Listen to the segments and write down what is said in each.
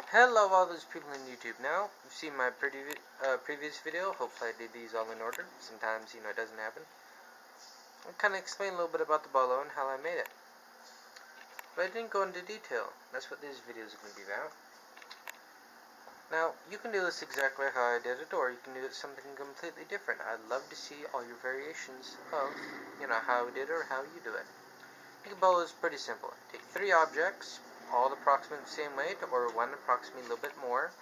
Hello all those people in YouTube. Now, you've seen my previous video. Hopefully I did these all in order. Sometimes, it doesn't happen. I'll kind of explain a little bit about the bola and how I made it. But I didn't go into detail. That's what this video is going to be about. Now, you can do this exactly how I did it, or you can do it something completely different. I'd love to see all your variations of, how I did it or how you do it. The bola is pretty simple. Take 3 objects, all approximately the same weight, or one approximately a little bit more,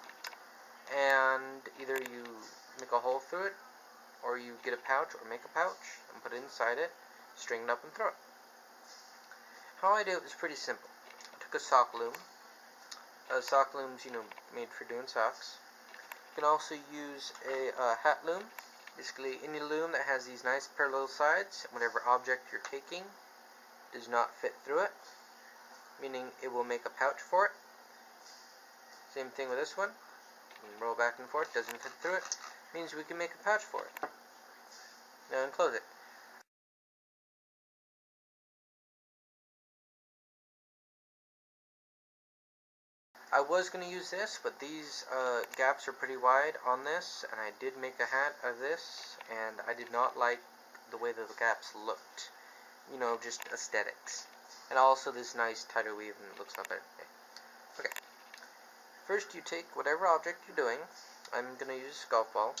and either you make a hole through it, or you get a pouch or make a pouch and put it inside it, string it up and throw it. How I do it was pretty simple. I took a sock loom. Sock loom's, made for doing socks. You can also use a hat loom. Basically, any loom that has these nice parallel sides, whatever object you're taking does not fit through it, meaning it will make a pouch for it. Same thing with this one. You can roll back and forth, doesn't fit through it, means we can make a pouch for it. Now enclose it. I was going to use this, but these gaps are pretty wide on this, and I did make a hat out of this, and I did not like the way that the gaps looked. Just aesthetics. And also this nice tighter weave, and it looks a lot better. Okay. First you take whatever object you're doing. I'm going to use a golf ball.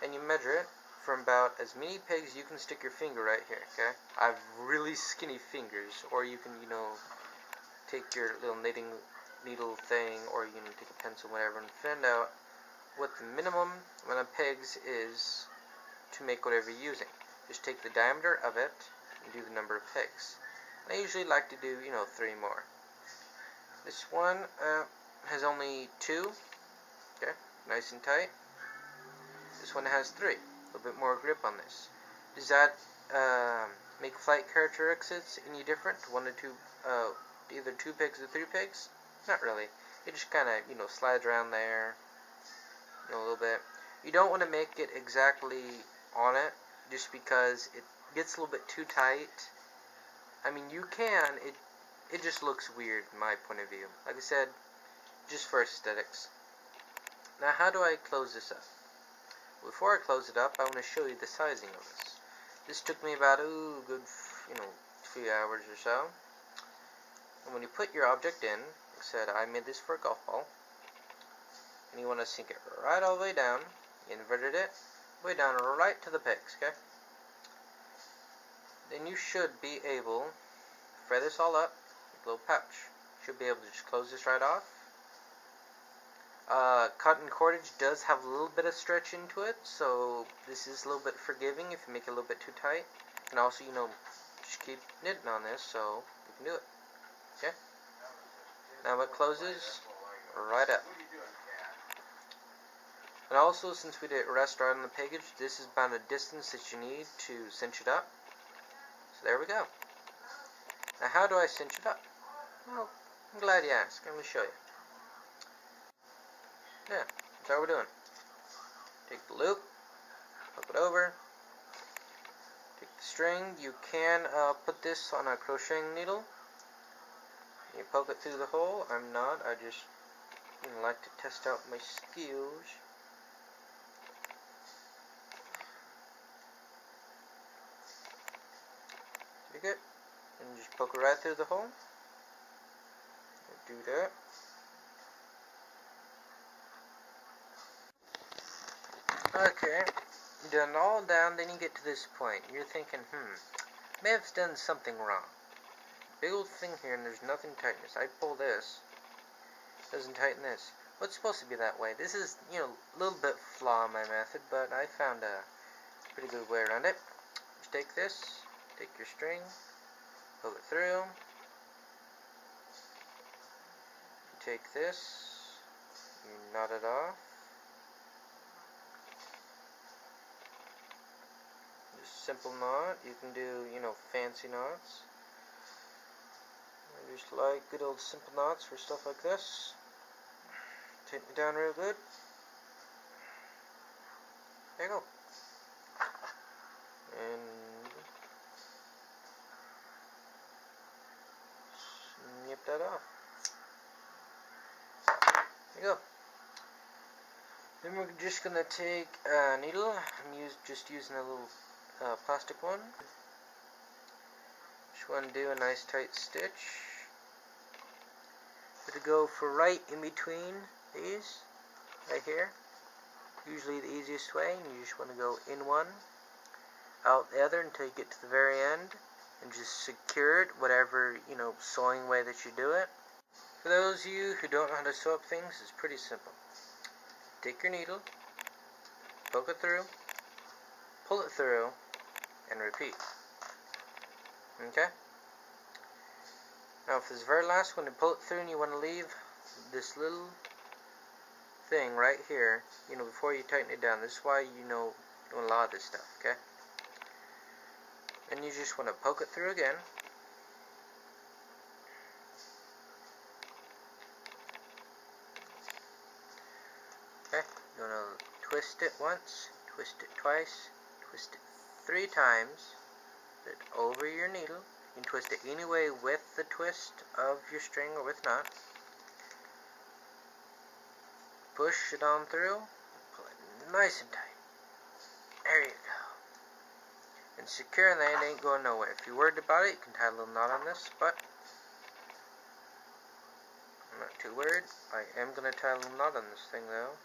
And you measure it from about as many pegs you can stick your finger right here, okay? I have really skinny fingers, or you can, take your little knitting needle thing, or you can take a pencil, whatever, and find out what the minimum amount of pegs is to make whatever you're using. Just take the diameter of it and do the number of pegs. And I usually like to do, 3 more. This one has only 2, okay, nice and tight. This one has 3, a little bit more grip on this. Does that make flight characteristics any different? 1 or 2, either 2 pegs or 3 pegs? Not really. It just kind of, slides around there, a little bit. You don't want to make it exactly on it, just because it gets a little bit too tight. I mean, you can, it just looks weird in my point of view. Like I said, just for aesthetics. Now, how do I close this up? Before I close it up, I want to show you the sizing of this. This took me about, good, 3 hours or so. And when you put your object in, like I said, I made this for a golf ball. And you want to sink it right all the way down. You inverted it, way down right to the pegs, okay? Then you should be able to fret this all up with a little pouch. Should be able to just close this right off. Cotton cordage does have a little bit of stretch into it, so this is a little bit forgiving if you make it a little bit too tight. And also, just keep knitting on this so you can do it. Okay? Now it closes right up. And also, since we did rest right on the peggage, this is about a distance that you need to cinch it up. So there we go. Now how do I cinch it up? Well, I'm glad you asked. Let me show you. Yeah, that's how we're doing. Take the loop, hook it over, take the string. You can put this on a crocheting needle. You poke it through the hole. I'm not. I just like to test out my skills. Take it and just poke it right through the hole. Do that. Okay, done all down, then you get to this point. You're thinking, may have done something wrong. Big old thing here, and there's nothing tightness. I pull this, doesn't tighten this. Well, it's supposed to be that way. This is, a little bit flaw in my method, but I found a pretty good way around it. Just take this, take your string, pull it through. You take this, you knot it off. Simple knot. You can do, fancy knots. I just like good old simple knots for stuff like this. Take it down real good. There you go. And snip that off. There you go. Then we're just gonna take a needle. I'm just using a little plastic one. Just want to do a nice tight stitch. To go for right in between these, right here. Usually the easiest way, and you just want to go in one, out the other until you get to the very end, and just secure it, whatever, sewing way that you do it. For those of you who don't know how to sew up things, it's pretty simple. Take your needle, poke it through, pull it through, and repeat. Okay? Now for this very last one, to pull it through and you want to leave this little thing right here, before you tighten it down. This is why you want a lot of this stuff, okay? Then you just want to poke it through again. Okay, you want to twist it once, twist it twice, twist it 3 times, put it over your needle. You can twist it any way with the twist of your string or with not. Push it on through, pull it nice and tight. There you go. And secure, and that ain't going nowhere. If you're worried about it, you can tie a little knot on this, but I'm not too worried. I am going to tie a little knot on this thing though.